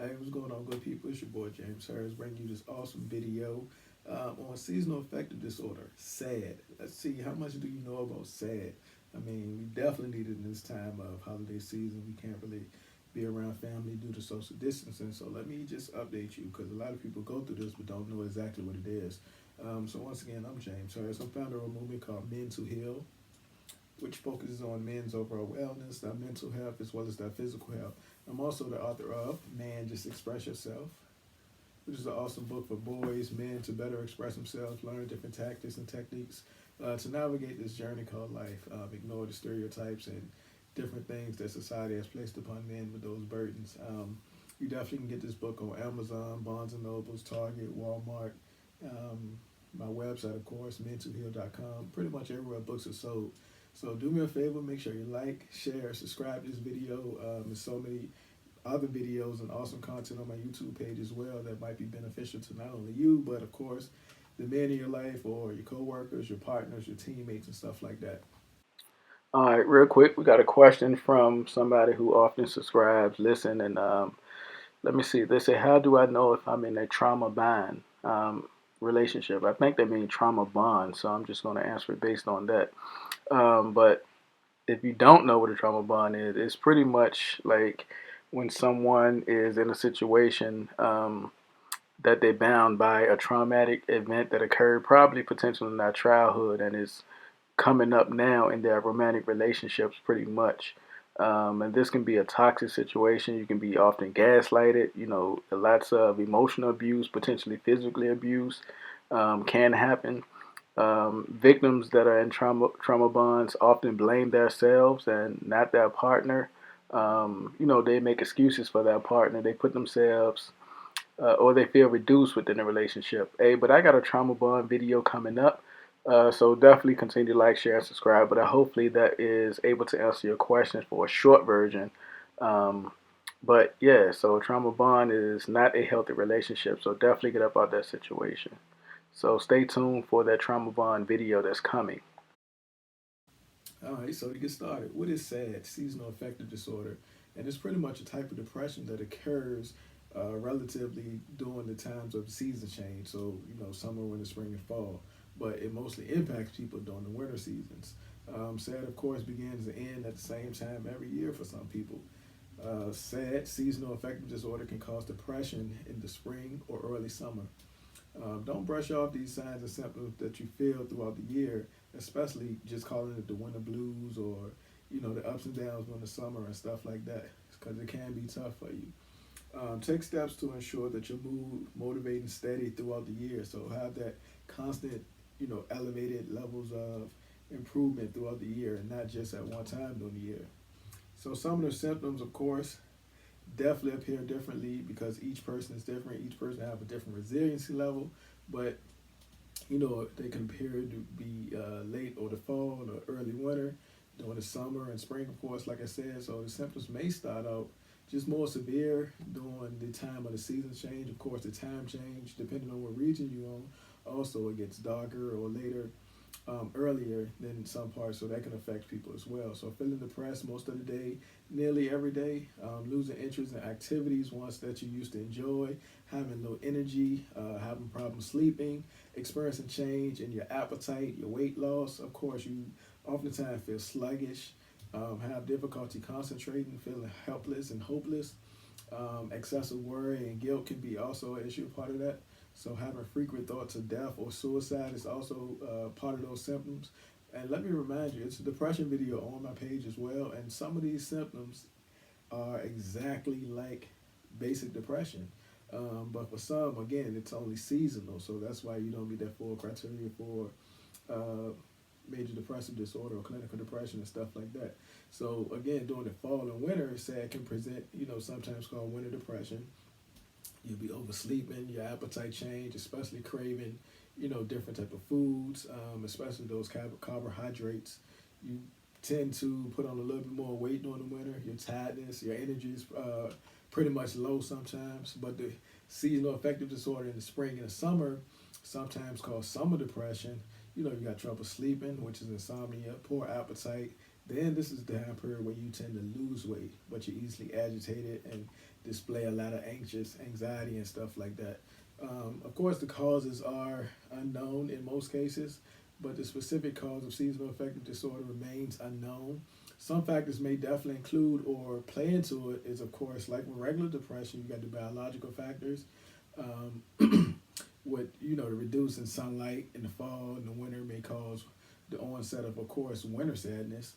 Hey, what's going on, good people? It's your boy James Harris bringing you this awesome video on seasonal affective disorder, SAD. Let's see, how much do you know about SAD? I mean, we definitely need it in this time of holiday season. We can't really be around family due to social distancing. So let me just update you because a lot of people go through this but don't know exactly what it is. So once again, I'm James Harris. I'm founder of a movement called Men to Heal, which focuses on men's overall wellness, their mental health, as well as their physical health. I'm also the author of Man, Just Express Yourself, which is an awesome book for boys, men to better express themselves, learn different tactics and techniques to navigate this journey called life, ignore the stereotypes and different things that society has placed upon men with those burdens. You definitely can get this book on Amazon, Barnes& and Nobles, Target, Walmart, my website, of course, mentoheal.com, pretty much everywhere books are sold. So do me a favor, make sure you like, share, subscribe to this video. There's so many other videos and awesome content on my YouTube page as well that might be beneficial to not only you, but of course, the men in your life or your coworkers, your partners, your teammates, and stuff like that. All right, real quick, we got a question from somebody who often subscribes, listen, and let me see. They say, "How do I know if I'm in a trauma bond relationship?" I think they mean trauma bond, so I'm just going to answer it based on that. But if you don't know what a trauma bond is, it's pretty much like when someone is in a situation that they're bound by a traumatic event that occurred probably potentially in their childhood and is coming up now in their romantic relationships pretty much. And this can be a toxic situation. You can be often gaslighted. Lots of emotional abuse, potentially physically abuse can happen. Victims that are in trauma bonds often blame themselves and not their partner. They make excuses for their partner. They put themselves or they feel reduced within the relationship. Hey, but I got a trauma bond video coming up. So definitely continue to like, share, and subscribe. But hopefully that is able to answer your questions for a short version. But yeah, so trauma bond is not a healthy relationship. So definitely get up out that situation. So stay tuned for that trauma bond video that's coming. All right, so to get started, what is SAD, seasonal affective disorder? And it's pretty much a type of depression that occurs relatively during the times of the season change. So, summer, winter, spring, and fall. But it mostly impacts people during the winter seasons. SAD, of course, begins and ends at the same time every year for some people. SAD, seasonal affective disorder, can cause depression in the spring or early summer. Don't brush off these signs and symptoms that you feel throughout the year, especially just calling it the winter blues or, the ups and downs during the summer and stuff like that, because it can be tough for you. Take steps to ensure that your mood motivating steady throughout the year. So have that constant, elevated levels of improvement throughout the year and not just at one time during the year. So some of the symptoms, of course, definitely appear differently because each person is different. Each person have a different resiliency level, but they can appear to be late or the fall or early winter, during the summer and spring, of course, like I said. So the symptoms may start out just more severe during the time of the season change. Of course, the time change, depending on what region you're on, also it gets darker or later, earlier than some parts, so that can affect people as well. So feeling depressed most of the day, nearly every day, losing interest in activities once that you used to enjoy, having low energy, having problems sleeping, experiencing change in your appetite, your weight loss. Of course, you oftentimes feel sluggish, have difficulty concentrating, feeling helpless and hopeless. Excessive worry and guilt can be also an issue, part of that. So having frequent thoughts of death or suicide is also part of those symptoms. And let me remind you, it's a depression video on my page as well. And some of these symptoms are exactly like basic depression. But for some, again, it's only seasonal. So that's why you don't meet that full criteria for uh, major depressive disorder or clinical depression and stuff like that. So again, during the fall and winter, SAD can present, sometimes called winter depression. You'll be oversleeping, your appetite change, especially craving, different type of foods, especially those carbohydrates. You tend to put on a little bit more weight during the winter. Your tiredness, your energy is pretty much low sometimes. But the seasonal affective disorder in the spring and the summer, sometimes called summer depression, you got trouble sleeping, which is insomnia, poor appetite, Then this is the time period where you tend to lose weight, but you're easily agitated and display a lot of anxiety and stuff like that. Of course, the causes are unknown in most cases, but the specific cause of seasonal affective disorder remains unknown. Some factors may definitely include or play into it is, of course, like with regular depression, you got the biological factors. What the reducing sunlight in the fall and the winter may cause the onset of course, winter sadness.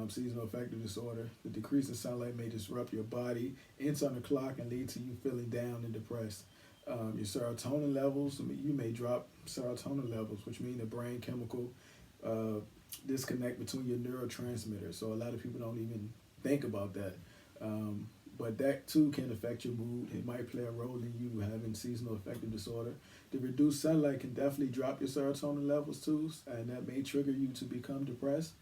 Seasonal affective disorder. The decrease in sunlight may disrupt your body inside the clock and lead to you feeling down and depressed. Your serotonin levels, you may drop serotonin levels, which mean the brain chemical uh, disconnect between your neurotransmitters. So a lot of people don't even think about that. But that too can affect your mood. It might play a role in you having seasonal affective disorder. The reduced sunlight can definitely drop your serotonin levels too, and that may trigger you to become depressed.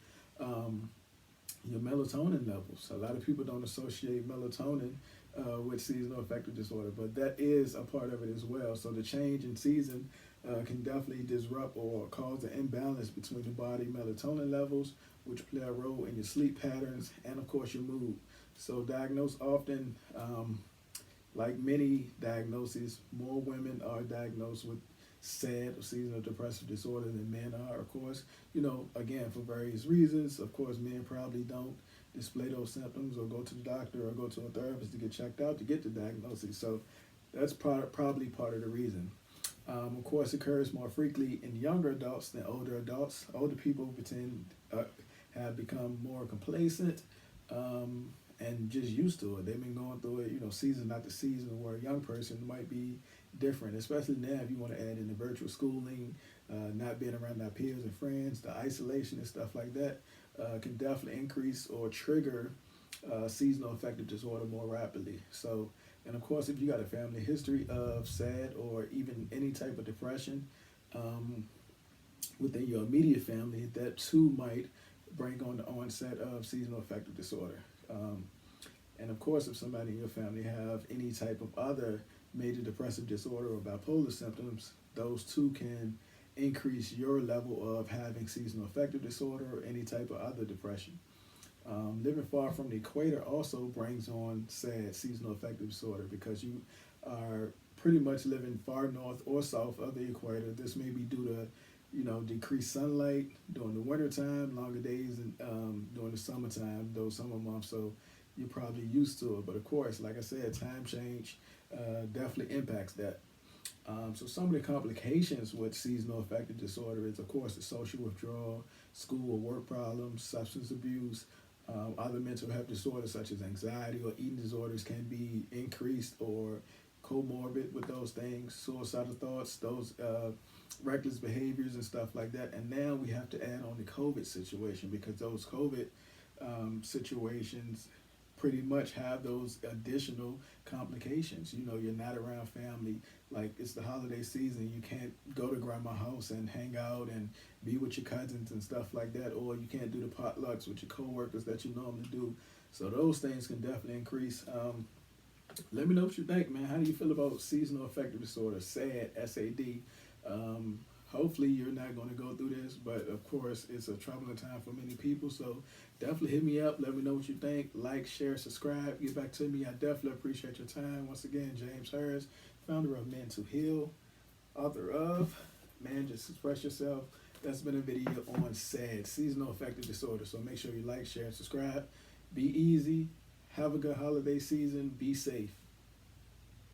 Your melatonin levels. A lot of people don't associate melatonin with seasonal affective disorder, but that is a part of it as well. So the change in season can definitely disrupt or cause an imbalance between the body melatonin levels, which play a role in your sleep patterns and, of course, your mood. So diagnosed often, like many diagnoses, more women are diagnosed with SAD or seasonal depressive disorder than men are, of course. Again, for various reasons. Of course, men probably don't display those symptoms or go to the doctor or go to a therapist to get checked out to get the diagnosis. So that's probably part of the reason. Of course, it occurs more frequently in younger adults than older adults. Older people have become more complacent and just used to it. They've been going through it, season after season, where a young person might be different, especially now if you want to add in the virtual schooling, not being around their peers and friends, the isolation and stuff like that can definitely increase or trigger seasonal affective disorder more rapidly. So, and of course, if you got a family history of SAD or even any type of depression within your immediate family, that too might bring on the onset of seasonal affective disorder. And of course, if somebody in your family have any type of other major depressive disorder or bipolar symptoms, those too can increase your level of having seasonal affective disorder or any type of other depression. Living far from the equator also brings on SAD, seasonal affective disorder, because you are pretty much living far north or south of the equator. This may be due to decreased sunlight during the wintertime, longer days during the summertime, those summer months. So you're probably used to it. But of course, like I said, time change definitely impacts that. So some of the complications with seasonal affective disorder is, of course, the social withdrawal, school or work problems, substance abuse, other mental health disorders such as anxiety or eating disorders can be increased or comorbid with those things, suicidal thoughts, those reckless behaviors and stuff like that. And now we have to add on the COVID situation, because those COVID situations pretty much have those additional complications. You're not around family. Like, it's the holiday season. You can't go to grandma's house and hang out and be with your cousins and stuff like that, or you can't do the potlucks with your coworkers that you normally do. So those things can definitely increase. Let me know what you think, man. How do you feel about seasonal affective disorder, SAD, SAD? Hopefully you're not going to go through this, but of course it's a troubling time for many people. So definitely hit me up. Let me know what you think. Like, share, subscribe. Get back to me. I definitely appreciate your time. Once again, James Harris, founder of Men to Heal, author of Man, Just Express Yourself. That's been a video on SAD, seasonal affective disorder. So make sure you like, share, and subscribe. Be easy. Have a good holiday season. Be safe.